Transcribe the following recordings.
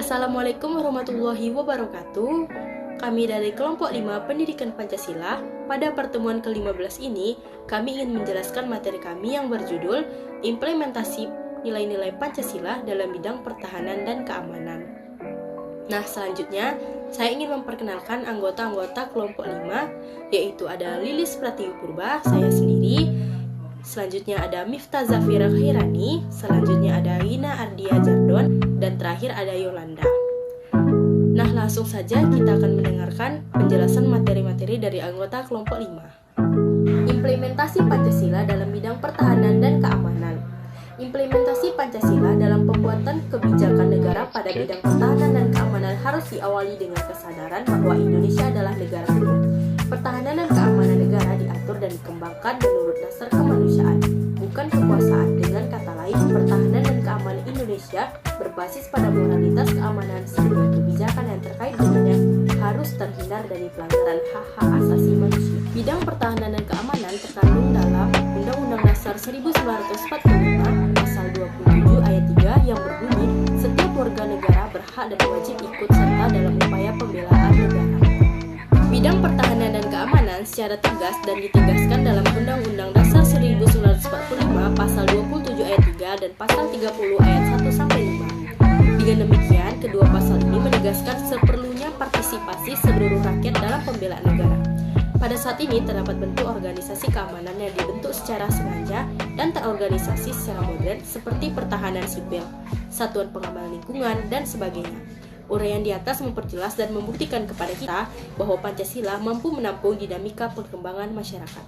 Assalamualaikum warahmatullahi wabarakatuh. Kami dari kelompok 5 Pendidikan Pancasila. Pada pertemuan ke-15 ini, kami ingin menjelaskan materi kami yang berjudul Implementasi Nilai-Nilai Pancasila dalam Bidang Pertahanan dan Keamanan. Nah, selanjutnya saya ingin memperkenalkan anggota-anggota kelompok 5, yaitu ada Lilis Pratiwi Purba, saya sendiri. Selanjutnya ada Miftah Zafira Khairani, selanjutnya ada Rina Ardia Jardon, dan terakhir ada Yolanda. Nah, langsung saja kita akan mendengarkan penjelasan materi-materi dari anggota kelompok 5. Implementasi Pancasila dalam bidang pertahanan dan keamanan. Implementasi Pancasila dalam pembuatan kebijakan negara pada bidang pertahanan dan keamanan harus diawali dengan kesadaran bahwa Indonesia adalah negara hukum. Pertahanan dan keamanan negara diatur dan dikembangkan menurut dasar kemanusiaan, bukan kekuasaan. Dengan kata lain, pertahanan dan keamanan Indonesia berbasis pada moralitas keamanan, sehingga kebijakan yang terkait dengannya harus terhindar dari pelanggaran hak-hak asasi manusia. Bidang pertahanan dan keamanan terkandung dalam Undang-Undang Dasar 1945 Pasal 27 Ayat 3 yang berbunyi, setiap warga negara berhak dan wajib ikut serta dalam upaya pembelaan negara. Bidang pertahanan dan keamanan secara tegas dan ditegaskan dalam Undang-Undang Dasar 1945 Pasal 27 Ayat 3 dan Pasal 30 Ayat 1-5. Dengan demikian, kedua pasal ini menegaskan seperlunya partisipasi seluruh rakyat dalam pembelaan negara. Pada saat ini terdapat bentuk organisasi keamanan yang dibentuk secara sengaja dan terorganisasi secara modern seperti pertahanan sipil, satuan pengamanan lingkungan, dan sebagainya. Uraian di atas memperjelas dan membuktikan kepada kita bahwa Pancasila mampu menampung dinamika perkembangan masyarakat.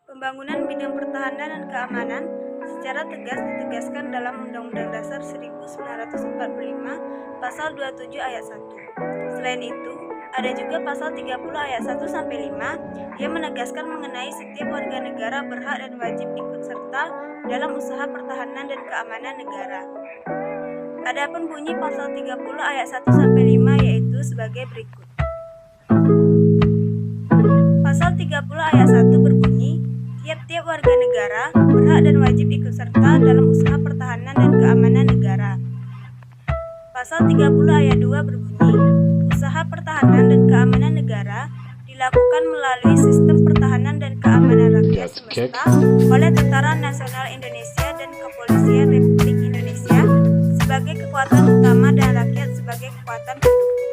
Pembangunan bidang pertahanan dan keamanan secara tegas ditegaskan dalam Undang-Undang Dasar 1945 Pasal 27 Ayat 1. Selain itu, ada juga Pasal 30 Ayat 1-5 yang menegaskan mengenai setiap warga negara berhak dan wajib ikut serta dalam usaha pertahanan dan keamanan negara. Adapun bunyi Pasal 30 Ayat 1-5 yaitu sebagai berikut. Pasal 30 Ayat 1 berbunyi, tiap-tiap warga negara berhak dan wajib ikut serta dalam usaha pertahanan dan keamanan negara. Pasal 30 Ayat 2 berbunyi, usaha pertahanan dan keamanan negara dilakukan melalui sistem pertahanan dan keamanan rakyat semesta oleh Tentara Nasional Indonesia dan Kepolisian Republik Indonesia sebagai kekuatan utama dan rakyat sebagai kekuatan pendukung.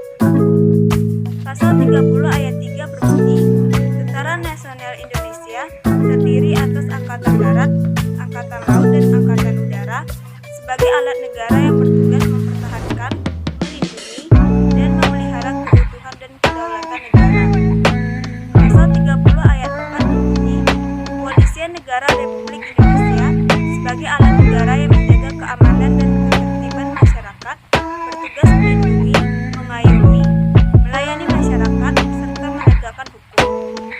Pasal 30 Ayat 3 berbunyi, Tentara Nasional Indonesia terdiri atas Angkatan Darat, Angkatan Laut, dan Angkatan Udara sebagai alat negara yang bertugas mempertahankan, melindungi, dan memelihara keutuhan dan kedaulatan negara. Pasal 30 Ayat 4 berbunyi, Kepolisian Negara Republik Indonesia sebagai alat negara yang menjaga keamanan dan ketertiban masyarakat, bertugas melindungi, mengayomi, melayani masyarakat, serta menegakkan hukum.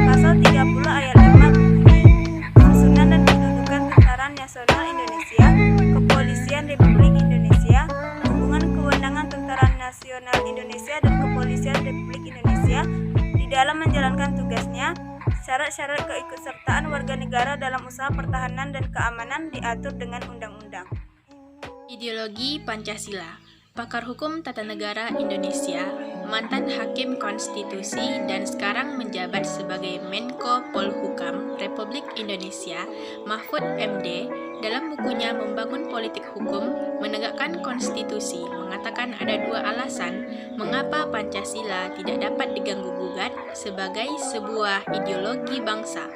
Pasal 30 Ayat 5 berbunyi, susunan dan kedudukan Tentara Nasional Indonesia, Kepolisian Republik Indonesia, hubungan kewenangan Tentara Nasional Indonesia dan Kepolisian Republik Indonesia di dalam menjalankan tugasnya, syarat-syarat keikutsertaan warga negara dalam usaha pertahanan dan keamanan diatur dengan undang-undang. Ideologi Pancasila. Pakar Hukum Tata Negara Indonesia, mantan Hakim Konstitusi dan sekarang menjabat sebagai Menko Polhukam Republik Indonesia, Mahfud MD, dalam bukunya Membangun Politik Hukum, Menegakkan Konstitusi, mengatakan ada dua alasan mengapa Pancasila tidak dapat diganggu-gugat sebagai sebuah ideologi bangsa.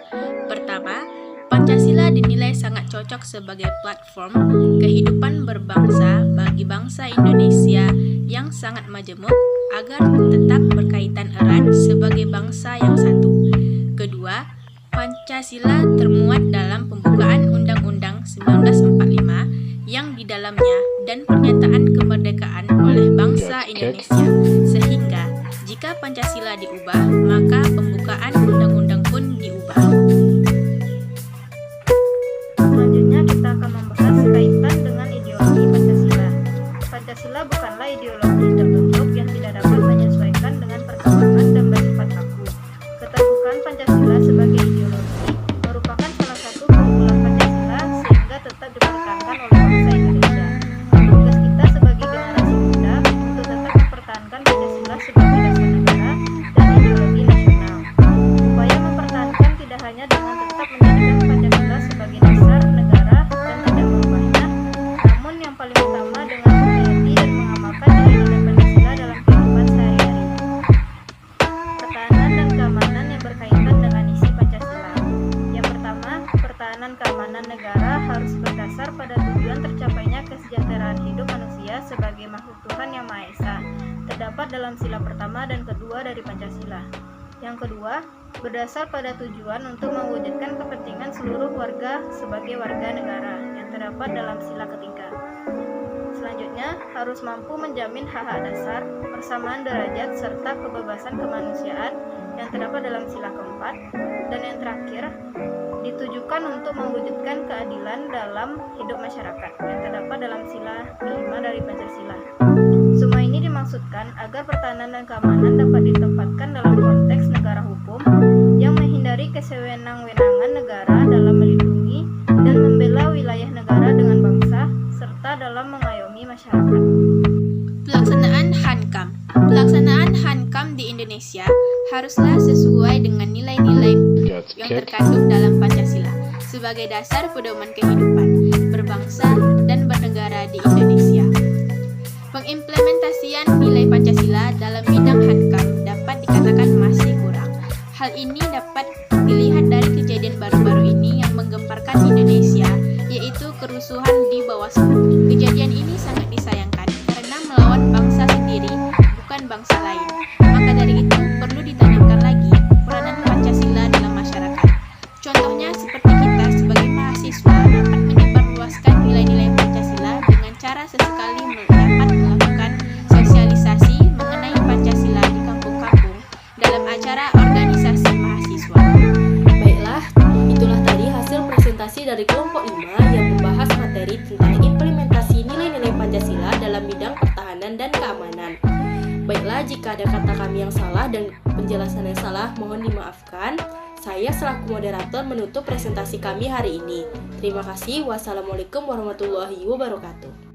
Pertama, Pancasila dinilai sangat cocok sebagai platform kehidupan berbangsa bagi bangsa Indonesia yang sangat majemuk agar tetap berkaitan erat sebagai bangsa yang satu. Kedua, Pancasila termuat dalam pembukaan Undang-Undang 1945 yang di dalamnya dan pernyataan kemerdekaan oleh bangsa Indonesia, sehingga jika Pancasila diubah, maka pembukaan undang-undang pun diubah. Selanjutnya kita akan membahas kaitan dengan ideologi Pancasila. Pancasila bukanlah ideologi tertutup yang tidak dapat menyesuaikan dengan perkembangan dan bersifat kaku. Keterbukaan Pancasila sebagai ideologi merupakan salah satu keunggulan Pancasila sehingga tetap dipertahankan oleh bangsa Indonesia. Tugas kita sebagai generasi sebagai makhluk Tuhan Yang Maha Esa, terdapat dalam sila pertama dan kedua dari Pancasila. Yang kedua, berdasar pada tujuan untuk mewujudkan kepentingan seluruh warga sebagai warga negara yang terdapat dalam sila ketiga. Selanjutnya, harus mampu menjamin hak-hak dasar, persamaan derajat, serta kebebasan kemanusiaan yang terdapat dalam sila keempat. Dan yang terakhir, ditujukan untuk mewujudkan keadilan dalam hidup masyarakat yang terdapat dalam sila kelima dari Pancasila. Semua ini dimaksudkan agar pertahanan dan keamanan dapat ditempatkan dalam konteks negara hukum yang menghindari kesewenang-wenangan negara dalam melindungi dan membela wilayah negara dengan bangsa, serta dalam mengayomi masyarakat. Pelaksanaan HANKAM. Pelaksanaan HANKAM di Indonesia haruslah sesuai dengan nilai-nilai yang terkandung dalam Pancasila sebagai dasar pedoman kehidupan berbangsa dan bernegara di Indonesia. Pengimplementasian nilai Pancasila dalam bidang HANKAM dapat dikatakan masih kurang. Hal ini dapat dilihat dari kejadian baru-baru ini yang menggemparkan Indonesia, yaitu kerusuhan di Bawaslu. Kejadian ini sangat disayangkan karena melawan bangsa sendiri, bukan bangsa lain. Maka dari itu perlu ditanamkan lagi peranan Pancasila dalam masyarakat. Contohnya seperti kita sebagai mahasiswa dapat menyebarluaskan nilai-nilai Pancasila dengan cara sesekali dapat melakukan sosialisasi mengenai Pancasila di kampung-kampung dalam acara organisasi mahasiswa. Baiklah, itulah tadi hasil presentasi dari kelompok 5 yang membahas materi tentang implementasi nilai-nilai Pancasila dalam bidang pertahanan dan keamanan. Baiklah, jika ada kata kami yang salah dan penjelasan yang salah, mohon dimaafkan. Saya selaku moderator menutup presentasi kami hari ini. Terima kasih. Wassalamualaikum warahmatullahi wabarakatuh.